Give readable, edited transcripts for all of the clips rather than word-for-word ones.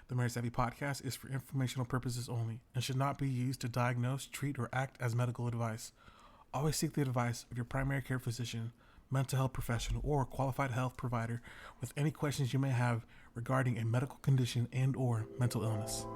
The Marriage Savvy podcast is for informational purposes only and should not be used to diagnose, treat, or act as medical advice. Always seek the advice of your primary care physician, mental health professional, or qualified health provider with any questions you may have regarding a medical condition and/or mental illness.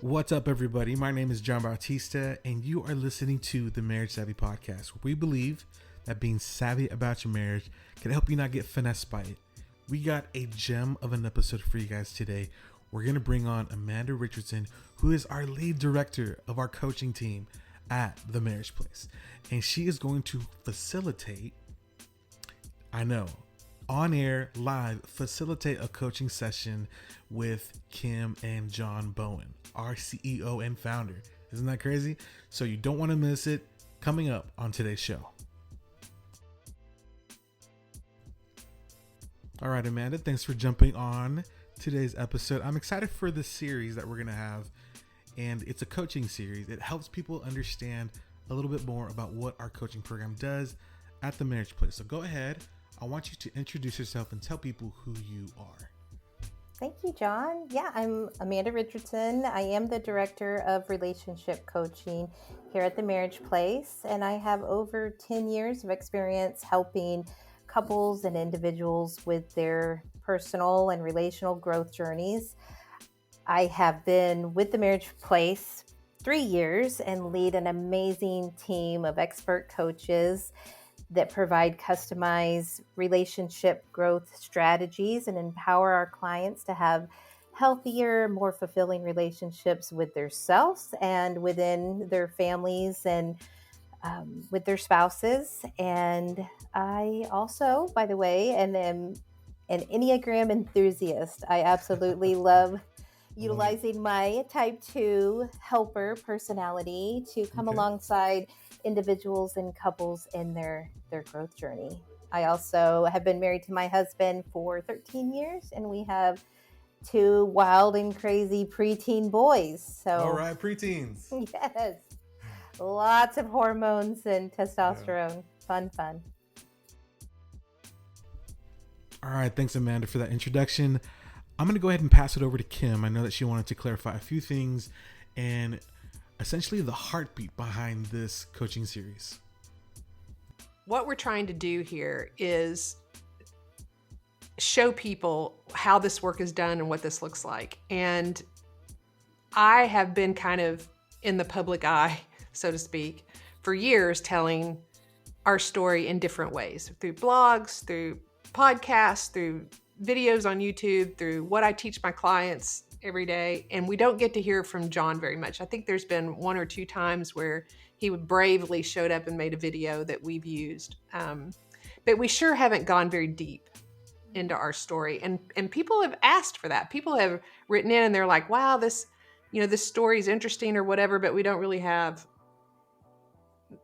What's up, everybody? My name is John Bautista, and you are listening to the Marriage Savvy podcast, where we believe that being savvy about your marriage can help you not get finessed by it. We got a gem of an episode for you guys today. We're going to bring on Amanda Richardson, who is our lead director of our coaching team at The Marriage Place. And she is going to facilitate, on air, live, facilitate a coaching session with Kim and John Bowen, our CEO and founder. Isn't that crazy? So you don't want to miss it. Coming up on today's show. All right, Amanda, thanks for jumping on today's episode. I'm excited for the series that we're going to have, and it's a coaching series. It helps people understand a little bit more about what our coaching program does at The Marriage Place. So go ahead. I want you to introduce yourself and tell people who you are. Thank you, John. Yeah, I'm Amanda Richardson. I am the Director of Relationship Coaching here at The Marriage Place, and I have over 10 years of experience helping couples and individuals with their personal and relational growth journeys. I have been with The Marriage Place 3 years and lead an amazing team of expert coaches that provide customized relationship growth strategies and empower our clients to have healthier, more fulfilling relationships with themselves and within their families and with their spouses. And I also, by the way, am an Enneagram enthusiast. I absolutely love utilizing my type 2 helper personality to come alongside individuals and couples in their growth journey. I also have been married to my husband for 13 years, and we have 2 wild and crazy preteen boys. So, all right, preteens. Yes. Lots of hormones and testosterone. Yeah. Fun. All right, thanks, Amanda, for that introduction. I'm going to go ahead and pass it over to Kim. I know that she wanted to clarify a few things and essentially the heartbeat behind this coaching series. What we're trying to do here is show people how this work is done and what this looks like. And I have been kind of in the public eye, so to speak, for years, telling our story in different ways, through blogs, through podcasts, through videos on YouTube, through what I teach my clients every day. And we don't get to hear from John very much. I think there's been 1 or 2 times where he bravely showed up and made a video that we've used. But we sure haven't gone very deep into our story. And people have asked for that. People have written in and they're like, wow, this story is interesting or whatever, but we don't really have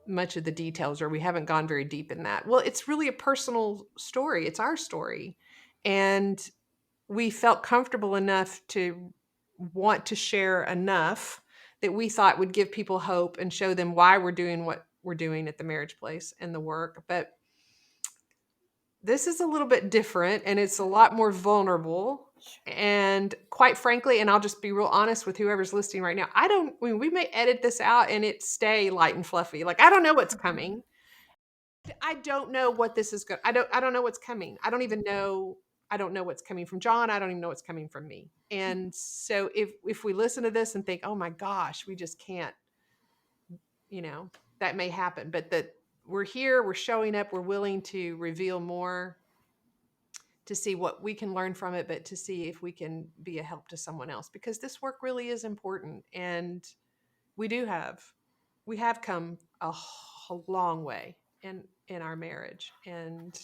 much of the details, or we haven't gone very deep in that. Well, it's really a personal story. It's our story. And we felt comfortable enough to want to share enough that we thought would give people hope and show them why we're doing what we're doing at the Marriage Place and the work. But this is a little bit different, and it's a lot more vulnerable. And quite frankly, and I'll just be real honest with whoever's listening right now, we may edit this out and it stay light and fluffy. Like, I don't know what's coming. I don't know what this is going. I don't know what's coming. I don't know what's coming from John. I don't even know what's coming from me. And so if we listen to this and think, oh my gosh, we just can't, that may happen. But that we're here, we're showing up, we're willing to reveal more, to see what we can learn from it, but to see if we can be a help to someone else, because this work really is important. And we have come a long way in our marriage. And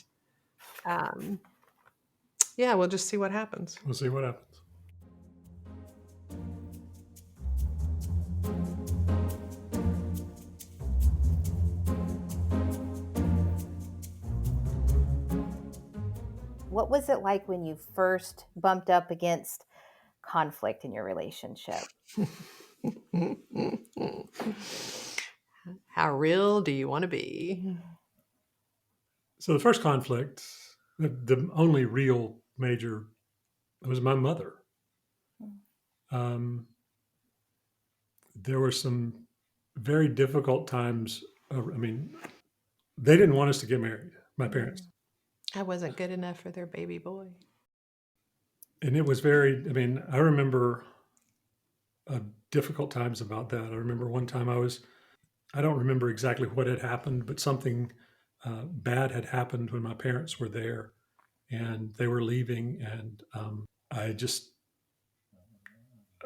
we'll just see what happens. We'll see what happens. What was it like when you first bumped up against conflict in your relationship? How real do you want to be? So the first conflict, the only real major, was my mother. Um, there were some very difficult times. I mean, they didn't want us to get married, my parents. I wasn't good enough for their baby boy. And it was very, I mean, I remember difficult times about that. I remember one time I don't remember exactly what had happened, but something bad had happened when my parents were there and they were leaving. And I just,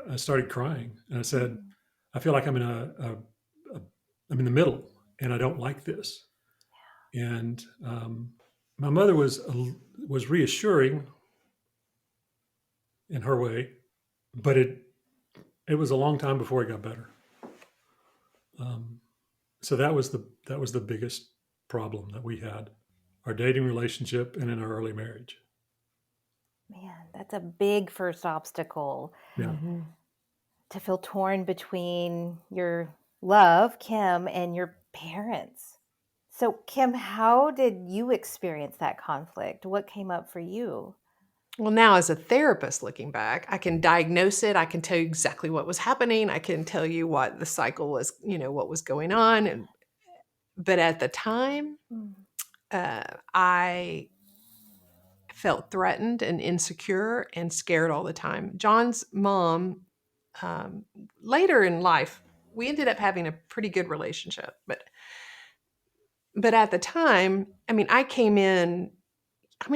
I started crying and I said, I feel like I'm I'm in the middle and I don't like this. And my mother was reassuring in her way, but it was a long time before it got better. So that was the biggest problem that we had, our dating relationship and in our early marriage. Man, that's a big first obstacle. Yeah. To feel torn between your love, Kim, and your parents. So, Kim, how did you experience that conflict? What came up for you? Well, now as a therapist looking back, I can diagnose it. I can tell you exactly what was happening. I can tell you what the cycle was, what was going on. But at the time, I felt threatened and insecure and scared all the time. John's mom, later in life, we ended up having a pretty good relationship. But at the time, I mean, I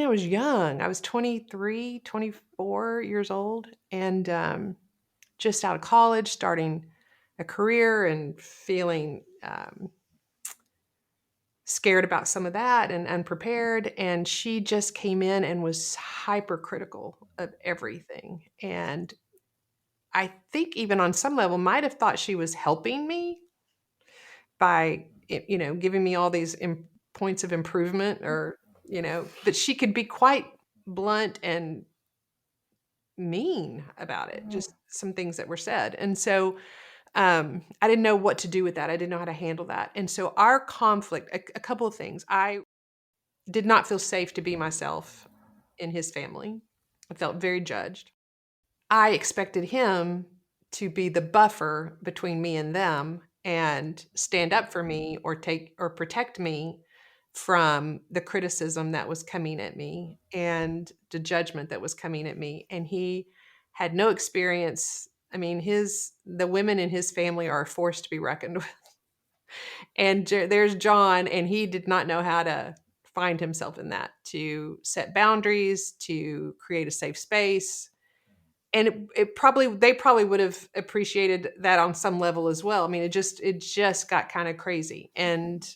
was young. I was 23, 24 years old, and just out of college, starting a career and feeling scared about some of that and unprepared. And she just came in and was hypercritical of everything. And I think even on some level might have thought she was helping me by, giving me all these points of improvement but she could be quite blunt and mean about it, just some things that were said. And so I didn't know what to do with that. I didn't know how to handle that. And so our conflict, a couple of things. I did not feel safe to be myself in his family. I felt very judged. I expected him to be the buffer between me and them and stand up for me or protect me from the criticism that was coming at me and the judgment that was coming at me. And he had no experience. I mean, the women in his family are a force to be reckoned with. And there's John, and he did not know how to find himself in that, to set boundaries, to create a safe space. And they probably would have appreciated that on some level as well. I mean, it just got kind of crazy. And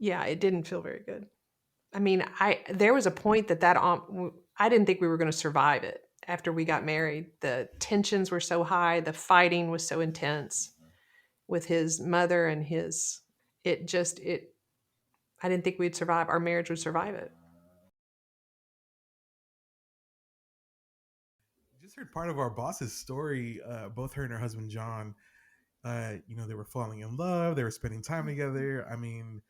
yeah, it didn't feel very good. I mean, there was a point that I didn't think we were going to survive it after we got married. The tensions were so high, the fighting was so intense with his mother and I didn't think we'd survive. Our marriage would survive it. Just heard part of our boss's story. Both her and her husband John, they were falling in love. They were spending time together. I mean,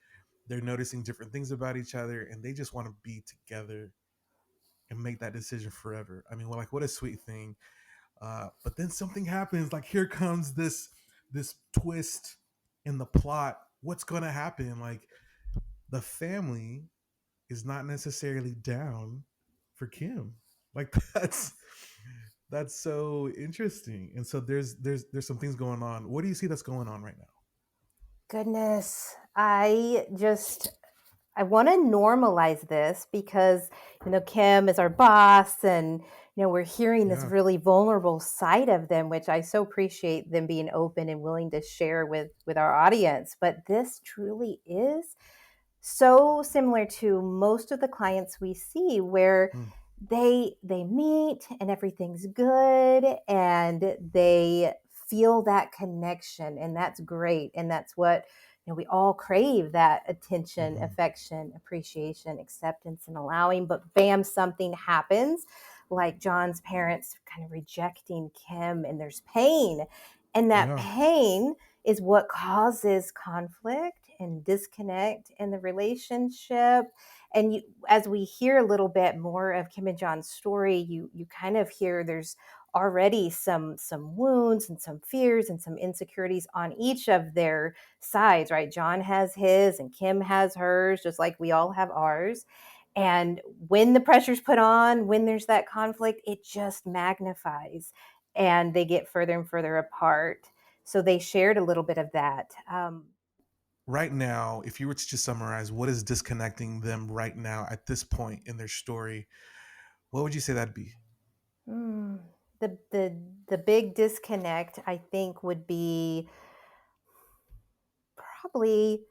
they're noticing different things about each other, and they just want to be together and make that decision forever. I mean, well, like, what a sweet thing. But then something happens. Like, here comes this twist in the plot. What's gonna happen? Like, the family is not necessarily down for Kim. Like, that's so interesting. And so there's some things going on. What do you see that's going on right now? Goodness, I want to normalize this because, Kim is our boss and, we're hearing this Yeah. really vulnerable side of them, which I so appreciate them being open and willing to share with our audience. But this truly is so similar to most of the clients we see where they meet and everything's good and they feel that connection, and that's great, and that's what we all crave, that attention, affection, appreciation, acceptance, and allowing. But bam, something happens, like John's parents kind of rejecting Kim, and there's pain, and that pain is what causes conflict and disconnect in the relationship. And as we hear a little bit more of Kim and John's story, you kind of hear there's already some wounds and some fears and some insecurities on each of their sides, right? John has his and Kim has hers, just like we all have ours. And when the pressure's put on, when there's that conflict, it just magnifies and they get further and further apart. So they shared a little bit of that. Right now, if you were to just summarize what is disconnecting them right now at this point in their story, what would you say that'd be? The big disconnect, I think, would be probably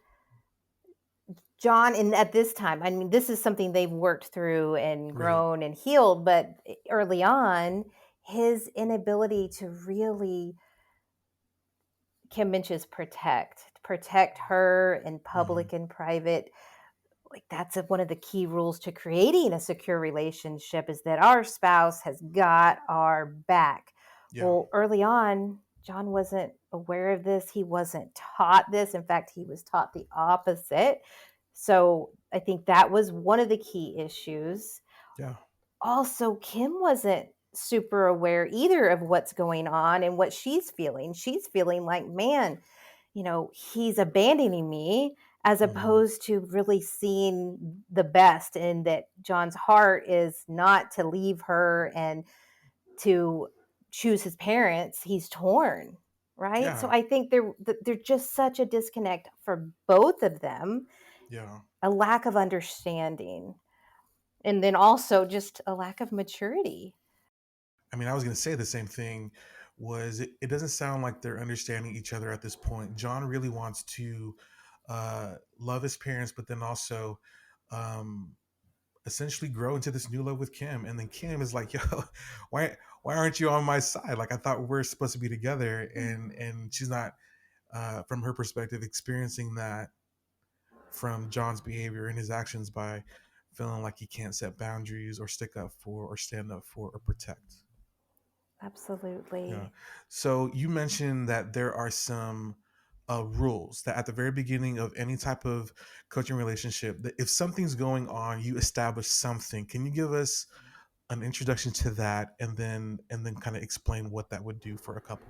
John. And at this time, I mean, this is something they've worked through and Right. grown and healed, but early on, his inability to really, Kim mentions protect her in public and private. Like that's one of the key rules to creating a secure relationship, is that our spouse has got our back. Yeah. Well, early on, John wasn't aware of this. He wasn't taught this. In fact, he was taught the opposite. So I think that was one of the key issues. Yeah. Also, Kim wasn't super aware either of what's going on and what she's feeling. She's feeling like, man, he's abandoning me, as opposed to really seeing the best, and that John's heart is not to leave her and to choose his parents. He's torn, right? Yeah. So I think they're just such a disconnect for both of them, Yeah. a lack of understanding, and then also just a lack of maturity. I mean, I was going to say the same thing. It doesn't sound like they're understanding each other at this point. John really wants to love his parents, but then also um, essentially grow into this new love with Kim. And then Kim is like, "Yo, why aren't you on my side? Like I thought we're supposed to be together." And she's not, from her perspective, experiencing that from John's behavior and his actions by feeling like he can't set boundaries or stick up for or stand up for or protect. Absolutely. Yeah. So you mentioned that there are some rules that at the very beginning of any type of coaching relationship, that if something's going on, you establish something. Can you give us an introduction to that, and then kind of explain what that would do for a couple?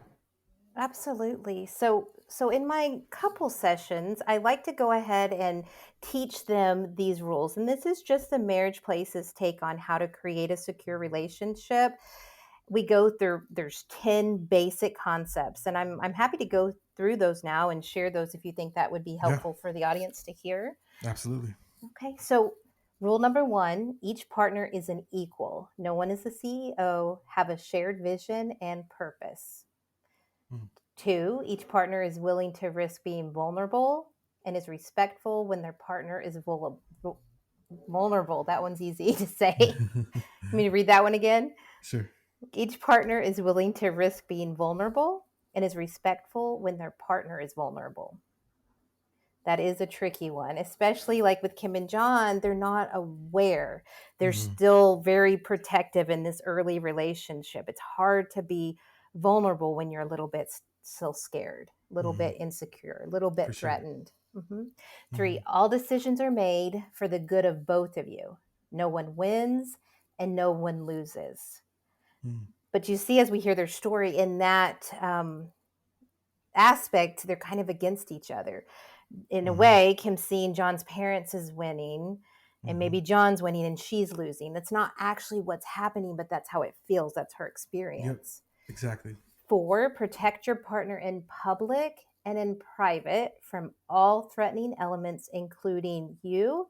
Absolutely. So in my couple sessions, I like to go ahead and teach them these rules. And this is just the Marriage Place's take on how to create a secure relationship. We go through, there's 10 basic concepts, and I'm happy to go through those now and share those if you think that would be Yeah, helpful for the audience to hear. absolutely. Okay, so rule number 1, each partner is an equal. No one is the CEO, have a shared vision and purpose. Mm. 2, each partner is willing to risk being vulnerable and is respectful when their partner is vulnerable. That one's easy to say. Let me read that one again. Sure. Each partner is willing to risk being vulnerable and is respectful when their partner is vulnerable. That is a tricky one, especially like with Kim and John. They're not aware. They're still very protective in this early relationship. It's hard to be vulnerable when you're a little bit still scared, a little bit insecure, a little For bit sure. threatened. 3, all decisions are made for the good of both of you. No one wins and no one loses. But you see, as we hear their story in that aspect, they're kind of against each other. In a way, Kim's seeing John's parents is winning, and maybe John's winning and she's losing. That's not actually what's happening, but that's how it feels. That's her experience. Yep. Exactly. 4, protect your partner in public and in private from all threatening elements, including you.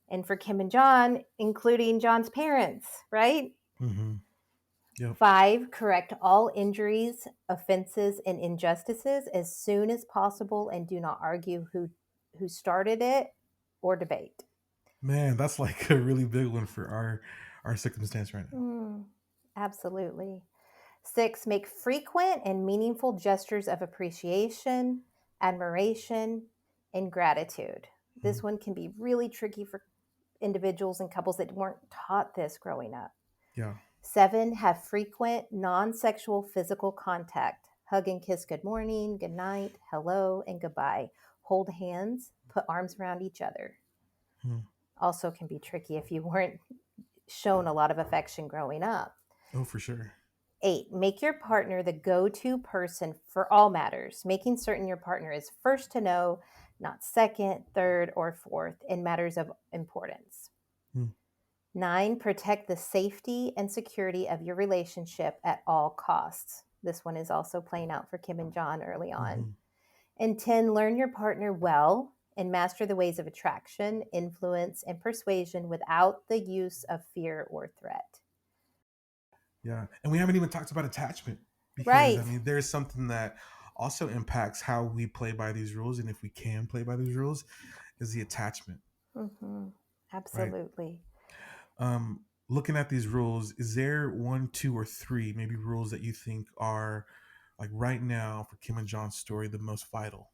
And for Kim and John, including John's parents, right? Yep. 5, correct all injuries, offenses, and injustices as soon as possible, and do not argue who started it or debate. Man, that's like a really big one for our circumstance right now. Absolutely. 6, make frequent and meaningful gestures of appreciation, admiration, and gratitude. This one can be really tricky for individuals and couples that weren't taught this growing up. Yeah. 7, have frequent non-sexual physical contact, Hug and kiss good morning, good night, hello, and goodbye. Hold hands, put arms around each other. Hmm. Also can be tricky if you weren't shown a lot of affection growing up. Oh, for sure. 8, make your partner the go-to person for all matters, making certain your partner is first to know, not second, third, or fourth in matters of importance. Hmm. 9, protect the safety and security of your relationship at all costs. This one is also playing out for Kim and John early on. Mm-hmm. And 10, learn your partner well and master the ways of attraction, influence, and persuasion without the use of fear or threat. Yeah. And we haven't even talked about attachment because, I Right. mean, there's something that also impacts how we play by these rules. And if we can play by these rules, is the attachment, Mm-hmm. right? Absolutely. Um, Looking at these rules, is there one, two, or three maybe rules that you think are like right now for Kim and John's story the most vital?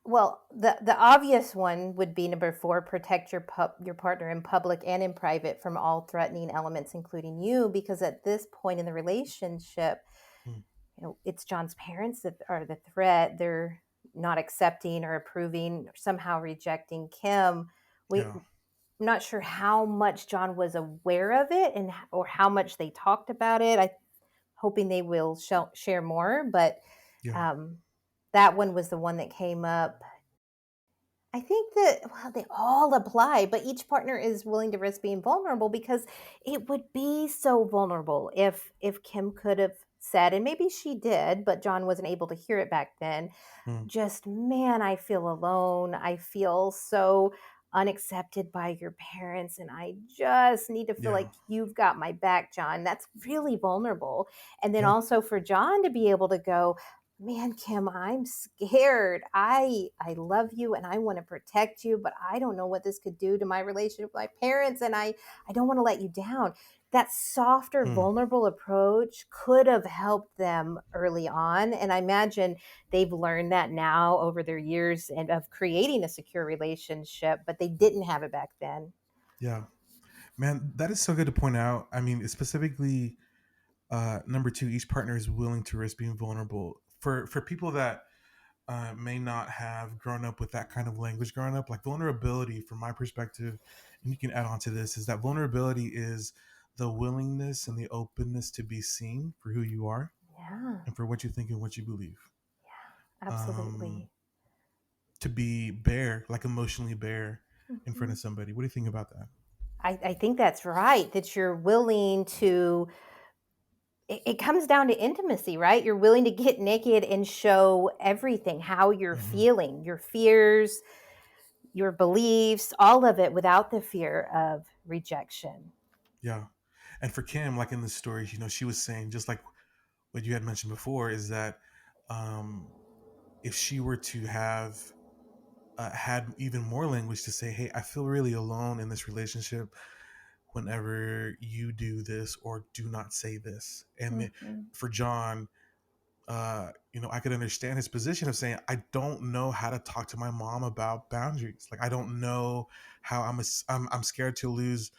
Well, the obvious one would be number 4: protect your partner in public and in private from all threatening elements, including you, because at this point in the relationship, Hmm. it's John's parents that are the threat. They're not accepting or approving, or somehow rejecting Kim. I'm Yeah. not sure how much John was aware of it and or how much they talked about it. I'm hoping they will share more, but Yeah. um, that one was the one that came up. I think that, well, they all apply, but each partner is willing to risk being vulnerable because it would be so vulnerable if Kim could have said, and maybe she did, but John wasn't able to hear it back then. Hmm. Just, man, I feel alone. I feel so unaccepted by your parents, and I just need to feel Yeah. like you've got my back, John. That's really vulnerable. And then Yeah. also for John to be able to go, man, Kim, I'm scared. I love you and I want to protect you, but I don't know what this could do to my relationship with my parents, and I don't want to let you down. That softer, Hmm. vulnerable approach could have helped them early on, and I imagine they've learned that now over their years and of creating a secure relationship, but they didn't have it back then. Yeah. Man, that is so good to point out. I mean, specifically, number two, each partner is willing to risk being vulnerable. For people that may not have grown up with that kind of language growing up, like vulnerability, from my perspective, and you can add on to this, is that vulnerability is the willingness and the openness to be seen for who you are Yeah, and for what you think and what you believe. Um, absolutely. to be bare, like emotionally bare in front Mhm. of somebody. What do you think about that? I think that's right, that you're willing to, it comes down to intimacy, right? You're willing to get naked and show everything, how you're Hmm. feeling, your fears, your beliefs, all of it without the fear of rejection. Yeah. And for Kim, like in the story, she was saying, just like what you had mentioned before, is that um, if she were to have had even more language to say, hey, I feel really alone in this relationship whenever you do this or do not say this. And Mhm. for John, I could understand his position of saying, I don't know how to talk to my mom about boundaries. Like, I don't know how I'm scared to lose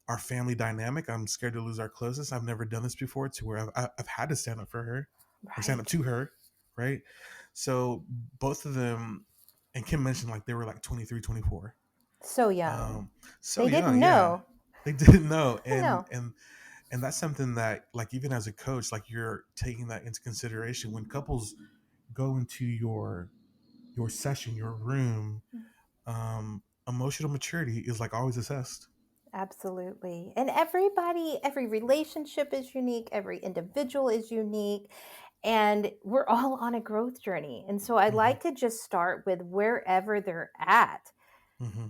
our family dynamic. I'm scared to lose our closeness. I've never done this before to where I've had to stand up for her or stand up Right. to her. Right. So both of them, and Kim mentioned like they were like 23, 24. So young. Um, so They didn't young. Yeah. know. They didn't know. I And, know. and that's something that like, even as a coach, like you're taking that into consideration when couples go into your session, your room. Emotional maturity is like always assessed. Absolutely. And every relationship is unique, every individual is unique, and we're all on a growth journey. And so I Hmm. like to just start with wherever they're at. Hmm.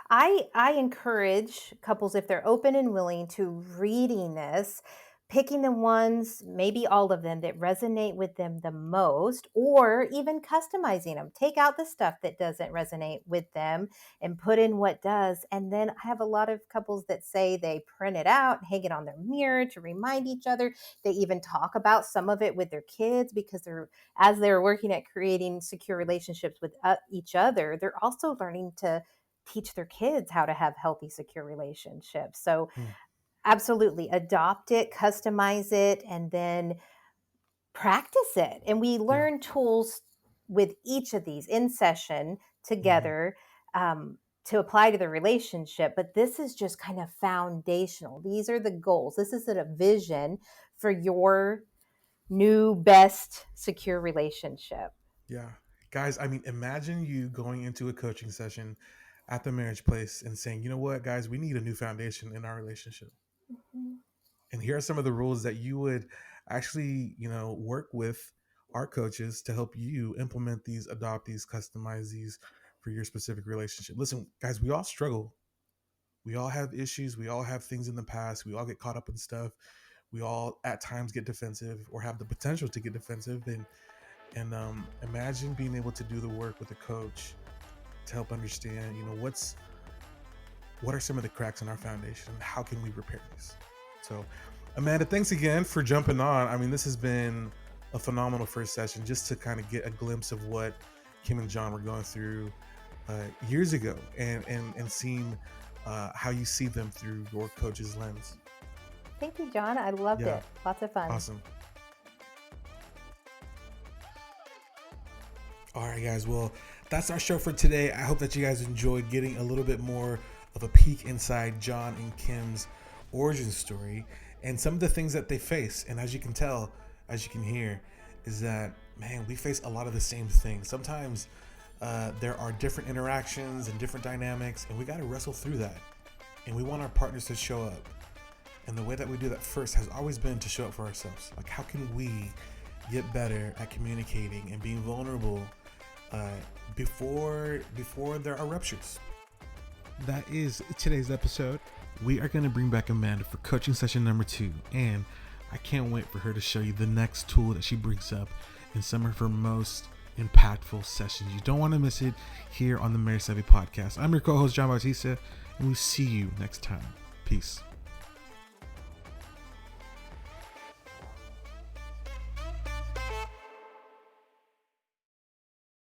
I encourage couples, if they're open and willing, to reading this, picking the ones, maybe all of them, that resonate with them the most, or even customizing them. Take out the stuff that doesn't resonate with them and put in what does. And then I have a lot of couples that say they print it out, hang it on their mirror to remind each other. They even talk about some of it with their kids because as they're working at creating secure relationships with each other, they're also learning to teach their kids how to have healthy, secure relationships. So, absolutely adopt it, customize it, and then practice it. And we learn tools with each of these in session together to apply to the relationship. But this is just kind of foundational. These are the goals. This is a vision for your new, best, secure relationship. Yeah. Guys, I mean, imagine you going into a coaching session at the marriage place and saying, you know what, guys, we need a new foundation in our relationship. And here are some of the rules that you would actually, work with our coaches to help you implement these, adopt these, customize these for your specific relationship. Listen, guys, we all struggle. We all have issues. We all have things in the past. We all get caught up in stuff. We all at times get defensive or have the potential to get defensive. And imagine being able to do the work with a coach to help understand, what are some of the cracks in our foundation? How can we repair these? So, Amanda, thanks again for jumping on. I mean, this has been a phenomenal first session just to kind of get a glimpse of what Kim and John were going through years ago and seeing how you see them through your coach's lens. Thank you, John. I loved it. Lots of fun. Awesome. All right, guys. Well, that's our show for today. I hope that you guys enjoyed getting a little bit more of a peek inside John and Kim's origin story and some of the things that they face. And as you can tell, as you can hear, is that, man, we face a lot of the same things. Sometimes there are different interactions and different dynamics, and we got to wrestle through that. And we want our partners to show up. And the way that we do that first has always been to show up for ourselves. Like, how can we get better at communicating and being vulnerable before there are ruptures? That is today's episode. We are going to bring back Amanda for coaching session number 2, and I can't wait for her to show you the next tool that she brings up in some of her most impactful sessions. You don't want to miss it here on the Marriage Savvy Podcast. I'm your co-host, John Bautista, and we see you next time. Peace.